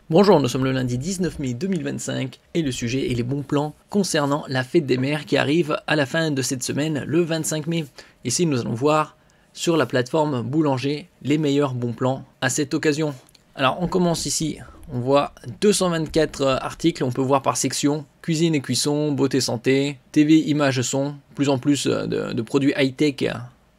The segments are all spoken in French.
Bonjour, nous sommes le lundi 19 mai 2025 et le sujet est les bons plans concernant la fête des mères qui arrive à la fin de cette semaine, le 25 mai. Ici, nous allons voir sur la plateforme Boulanger les meilleurs bons plans à cette occasion. Alors, on commence ici, on voit 224 articles, on peut voir par section, cuisine et cuisson, beauté santé, TV, images, son, plus en plus de produits high-tech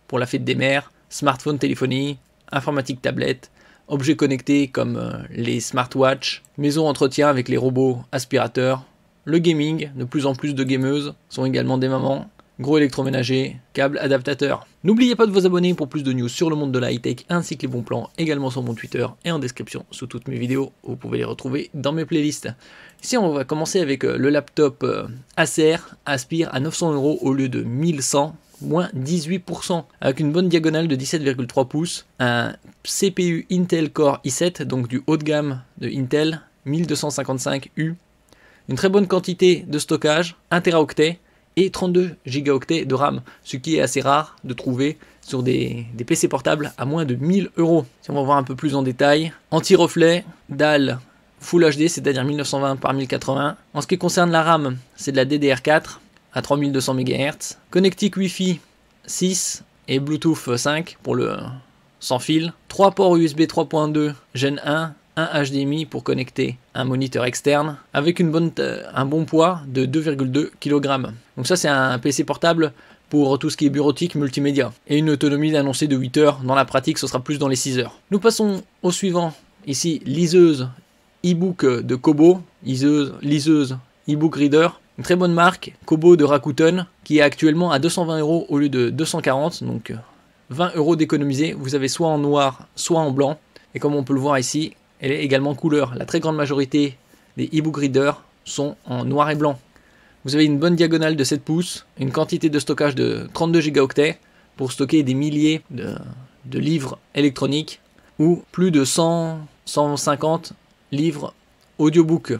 pour la fête des mères, smartphone, téléphonie, informatique, tablette, objets connectés comme les smartwatches, maison entretien avec les robots aspirateurs, le gaming, de plus en plus de gameuses sont également des mamans, gros électroménager, câbles adaptateurs. N'oubliez pas de vous abonner pour plus de news sur le monde de la high-tech ainsi que les bons plans, également sur mon Twitter et en description sous toutes mes vidéos, vous pouvez les retrouver dans mes playlists. Ici on va commencer avec le laptop Acer Aspire à 900 € au lieu de 1100, moins 18%, avec une bonne diagonale de 17,3 pouces, un CPU Intel Core i7, donc du haut de gamme de Intel, 1255U, une très bonne quantité de stockage, 1 Teraoctet et 32 Go de RAM, ce qui est assez rare de trouver sur des PC portables à moins de 1000 €. Si on va voir un peu plus en détail, anti-reflet, dalle Full HD, c'est-à-dire 1920 par 1080. En ce qui concerne la RAM, c'est de la DDR4, à 3200 MHz, connectique Wi-Fi 6 et Bluetooth 5 pour le sans fil, 3 ports USB 3.2 Gen 1, un HDMI pour connecter un moniteur externe, avec un bon poids de 2,2 kg. Donc ça c'est un PC portable pour tout ce qui est bureautique, multimédia, et une autonomie annoncée de 8 heures, dans la pratique ce sera plus dans les 6 heures. Nous passons au suivant, ici liseuse e-book de Kobo, liseuse e-book reader, une très bonne marque, Kobo de Rakuten, qui est actuellement à 220 € au lieu de 240, donc 20 € d'économiser. Vous avez soit en noir, soit en blanc. Et comme on peut le voir ici, elle est également couleur. La très grande majorité des e-book readers sont en noir et blanc. Vous avez une bonne diagonale de 7 pouces, une quantité de stockage de 32 Go pour stocker des milliers de livres électroniques ou plus de 150 livres audiobook,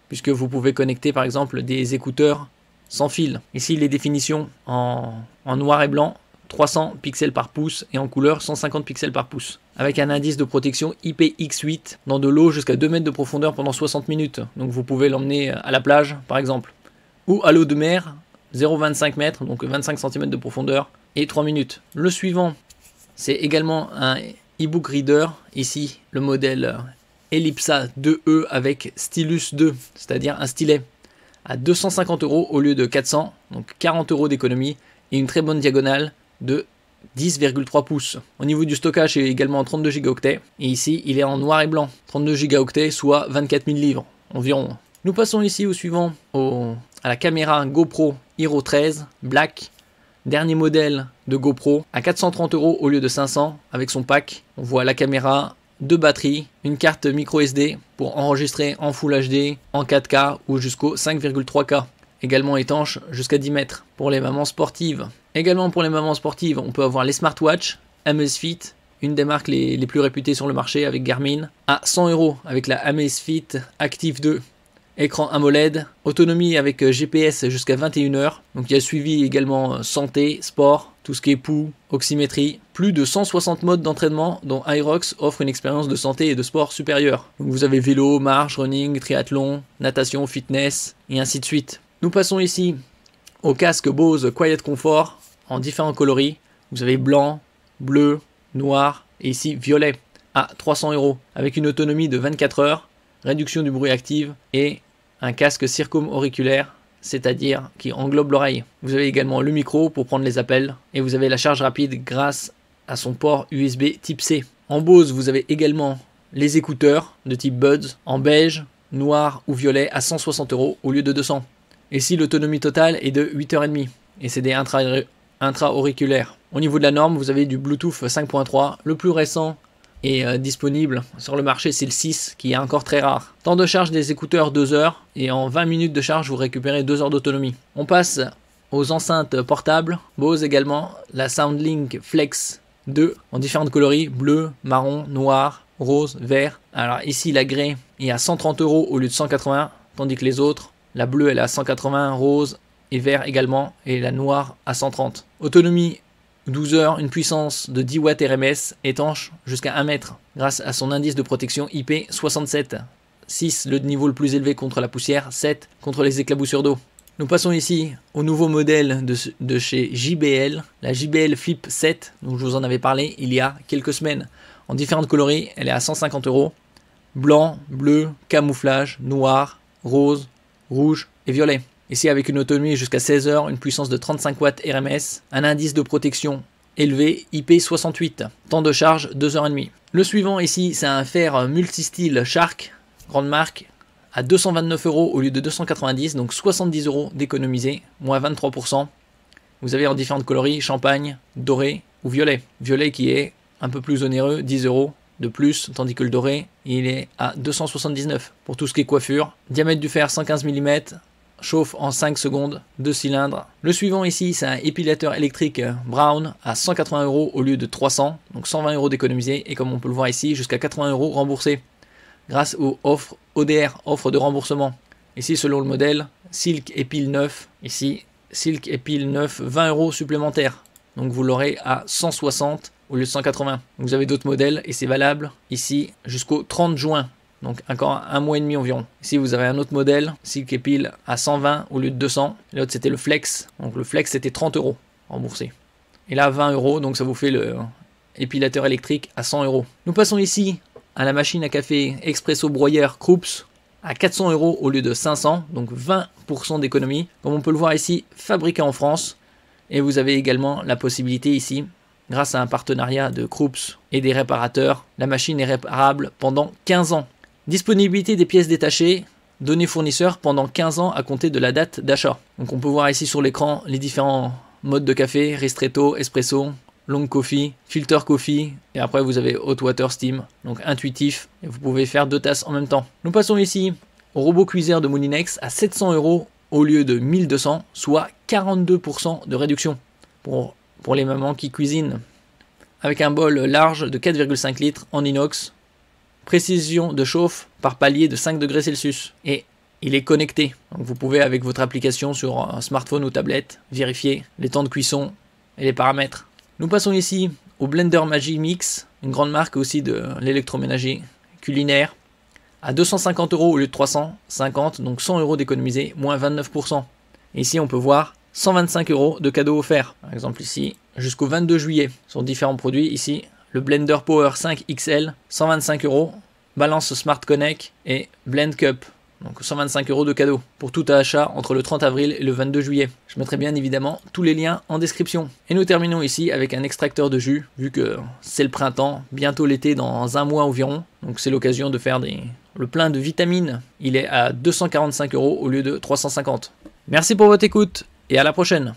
puisque vous pouvez connecter par exemple des écouteurs sans fil. Ici les définitions en noir et blanc, 300 pixels par pouce, et en couleur 150 pixels par pouce, avec un indice de protection IPX8 dans de l'eau jusqu'à 2 mètres de profondeur pendant 60 minutes. Donc vous pouvez l'emmener à la plage par exemple, ou à l'eau de mer, 0,25 mètres, donc 25 cm de profondeur, et 3 minutes. Le suivant, c'est également un e-book reader, ici le modèle Ellipsa 2E avec Stylus 2, c'est-à-dire un stylet, à 250 € au lieu de 400, donc 40 € d'économie, et une très bonne diagonale de 10,3 pouces. Au niveau du stockage, c'est également en 32 Go, et ici il est en noir et blanc, 32 Go, soit 24 000 livres environ. Nous passons ici au suivant, à la caméra GoPro Hero 13 Black, dernier modèle de GoPro, à 430 € au lieu de 500, avec son pack. On voit la caméra, 2 batteries, une carte micro SD pour enregistrer en Full HD, en 4K ou jusqu'au 5,3K. Également étanche jusqu'à 10 mètres. Pour les mamans sportives. Également pour les mamans sportives, on peut avoir les smartwatches, Amazfit, une des marques les plus réputées sur le marché avec Garmin, à 100 € avec la Amazfit Active 2. Écran AMOLED, autonomie avec GPS jusqu'à 21 heures. Donc il y a suivi également santé, sport, tout ce qui est pouls, oxymétrie. Plus de 160 modes d'entraînement dont Irox offre une expérience de santé et de sport supérieure. Donc vous avez vélo, marche, running, triathlon, natation, fitness et ainsi de suite. Nous passons ici au casque Bose Quiet Comfort en différents coloris. Vous avez blanc, bleu, noir et ici violet à 300 € avec une autonomie de 24 heures, réduction du bruit active et un casque circumauriculaire, c'est-à-dire qui englobe l'oreille. Vous avez également le micro pour prendre les appels et vous avez la charge rapide grâce à son port USB type C. En Bose, vous avez également les écouteurs de type Buds en beige, noir ou violet à 160 € au lieu de 200. Et si l'autonomie totale est de 8h30 et c'est des intra-auriculaires. Au niveau de la norme, vous avez du Bluetooth 5.3, le plus récent est disponible sur le marché, c'est le 6 qui est encore très rare. Temps de charge des écouteurs 2 heures et en 20 minutes de charge vous récupérez 2 heures d'autonomie. On passe aux enceintes portables, Bose également, la SoundLink Flex 2 en différentes coloris, bleu, marron, noir, rose, vert. Alors ici la grey est à 130 € au lieu de 180, tandis que les autres, la bleue elle est à 180, rose et vert également, et la noire à 130. Autonomie 12 heures, une puissance de 10 watts RMS, étanche jusqu'à 1 mètre, grâce à son indice de protection IP67. 6 le niveau le plus élevé contre la poussière, 7 contre les éclaboussures d'eau. Nous passons ici au nouveau modèle de chez JBL, la JBL Flip 7, dont je vous en avais parlé il y a quelques semaines. En différentes coloris, elle est à 150 €. Blanc, bleu, camouflage, noir, rose, rouge et violet. Ici avec une autonomie jusqu'à 16 heures, une puissance de 35 watts RMS, un indice de protection élevé IP68, temps de charge 2h30. Le suivant ici, c'est un fer multistyle Shark, grande marque, à 229 € au lieu de 290, donc 70 € d'économiser, moins 23%. Vous avez en différentes coloris, champagne, doré ou violet. Violet qui est un peu plus onéreux, 10 € de plus, tandis que le doré, il est à 279 € pour tout ce qui est coiffure. Diamètre du fer 115 mm, chauffe en 5 secondes, 2 cylindres. Le suivant ici, c'est un épilateur électrique Brown à 180 € au lieu de 300, donc 120 € d'économiser, et comme on peut le voir ici, jusqu'à 80 € remboursés grâce aux offres ODR, offre de remboursement. Ici, selon le modèle, Silk Epile 9, ici, Silk Epile 9, 20 € supplémentaires. Donc vous l'aurez à 160 au lieu de 180. Vous avez d'autres modèles et c'est valable ici jusqu'au 30 juin. Donc encore un mois et demi environ. Ici vous avez un autre modèle, Silk Epile à 120 au lieu de 200. L'autre c'était le Flex. Donc le Flex c'était 30 € remboursé. Et là 20 €, donc ça vous fait le épilateur électrique à 100 €. Nous passons ici à la machine à café Expresso broyeur Krups à 400 € au lieu de 500, donc 20% d'économie. Comme on peut le voir ici, fabriqué en France. Et vous avez également la possibilité ici, grâce à un partenariat de Krups et des réparateurs, la machine est réparable pendant 15 ans. Disponibilité des pièces détachées, données fournisseurs pendant 15 ans à compter de la date d'achat. Donc on peut voir ici sur l'écran les différents modes de café, ristretto, espresso, long coffee, filter coffee, et après vous avez hot water steam, donc intuitif, et vous pouvez faire 2 tasses en même temps. Nous passons ici au robot cuiseur de Moulinex à 700 € au lieu de 1200, soit 42% de réduction pour les mamans qui cuisinent. Avec un bol large de 4,5 litres en inox, précision de chauffe par palier de 5 degrés Celsius, et il est connecté. Donc vous pouvez avec votre application sur un smartphone ou tablette vérifier les temps de cuisson et les paramètres. Nous passons ici au Blender Magimix, une grande marque aussi de l'électroménager culinaire, à 250 € au lieu de 350, donc 100 € d'économiser, moins 29%. Et ici on peut voir 125 € de cadeaux offerts, par exemple ici, jusqu'au 22 juillet, sur différents produits. Ici, le Blender Power 5 XL, 125 €, Balance Smart Connect et Blend Cup. Donc 125 € de cadeaux pour tout achat entre le 30 avril et le 22 juillet. Je mettrai bien évidemment tous les liens en description. Et nous terminons ici avec un extracteur de jus, vu que c'est le printemps, bientôt l'été dans un mois environ. Donc c'est l'occasion de faire le plein de vitamines. Il est à 245 € au lieu de 350. Merci pour votre écoute et à la prochaine.